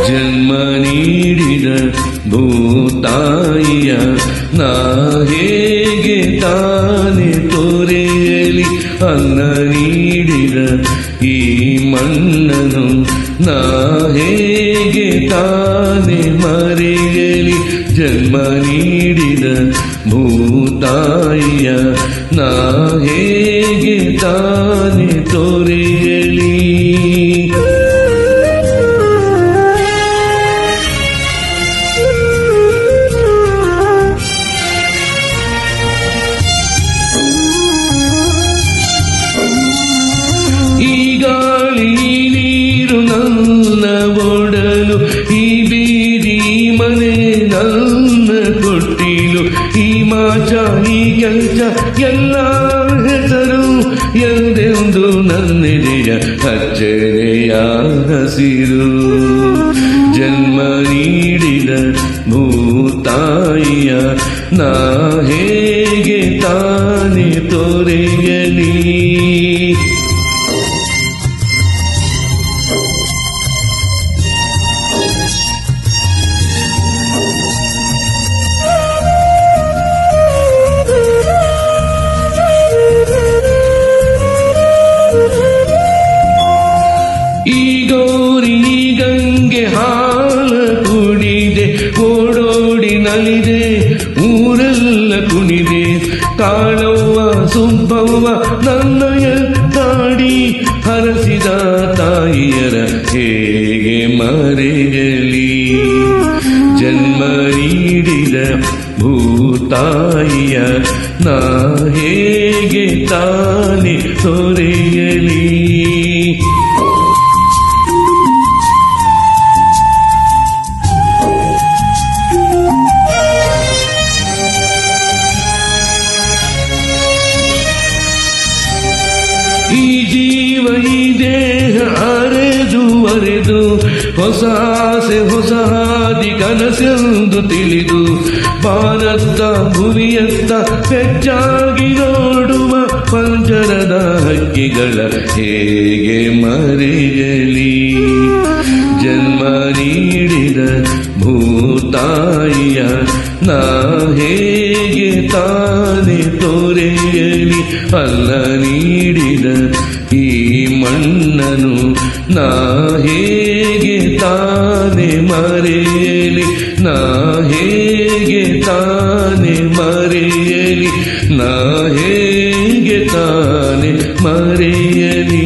ಜನ್ಮ ನೀಡಿದ ಭೂತಾಯಿಯ ನಾ ಹೇಗೆ ತಾನೆ ತೋರೆಯಲಿ, ಅನ್ನ ನೀಡಿದ ಈ ಮಣ್ಣನು ನಾ ಹೇಗೆ ತಾನೆ ಮರೆಯಲಿ. ಜನ್ಮ ನೀಡಿದ ಭೂತಾಯಿಯ ನಾ ಹೇಗೆ ತಾನೆ ತೋರೆಯಲಿ. ಈ ಗಾಳಿ ನೀರು ನನ್ನ ಒಡಲು, ಈ ಬೀದಿ ಮನೆ ನನ್ನ ಕೊಟ್ಟಿಲು, ಈ ಮಾಚ ಈ ಕೆಲಸ ಎಲ್ಲ ಹೆಸರು ಎಂದೆಂದು ನನ್ನೆದೆಯ ಅಚ್ಚರೆಯ ಹಸಿರು. ಜನ್ಮ ನೀಡಿದ ಭೂತಾಯಿಯ ನಾ ಹೇಗೆ ತಾನೆ ತೋರೆಯಲಿ. ಈ ಗೌರಿ ಗಂಗೆ ಹಾಲ ಕುಡಿದೆ, ಓಡೋಡಿ ನಲಿದೆ, ಊರೆಲ್ಲ ಕುಣಿದೆ. ಕಾಳವ್ವ ಸುಬ್ಬವ್ವ ನನ್ನಯ ತಾಡಿ, ಹರಸಿದ ತಾಯಿಯರ ಹೇಗೆ ಮರೆಯಲಿ. ಜನ್ಮ ನೀಡಿದ ಭೂತಾಯಿಯ ನಾ ಹೇಗೆ ತಾನೆ ತೊರೆಯಲಿ. ಈ ಜೀವ ಈ ದೇಹ ಅರೆದು ಅರೆದು, ಹೊಸ ಆಸೆ ಹೊಸ ಹಾದಿ ಕನಸೆಂದು ತಿಳಿದು, ಬಾನತ್ತ ಭುವಿಯತ್ತ ಹೆಚ್ಚಾಗಿ ನೋಡುವ ಪಂಜರದ ಹಕ್ಕಿಗಳ ಹೇಗೆ ಮರೆಯಲಿ. ಜನ್ಮ ನೀಡಿದ ಭೂತಾಯಿಯ ನಾ ಹೇಗೆ ತಾನೆ ತೋರೆಯಲಿ. ಅಲ್ಲ ನೀಡಿದ ಈ ಮಣ್ಣನು ನಾ ಹೇಗೆ ತಾನೆ ಮರೆಯಲಿ. ನಾ ಹೇಗೆ ತಾನೆ ಮರೆಯಲಿ. ನಾ ಹೇಗೆ ತಾನೆ ಮರೆಯಲಿ.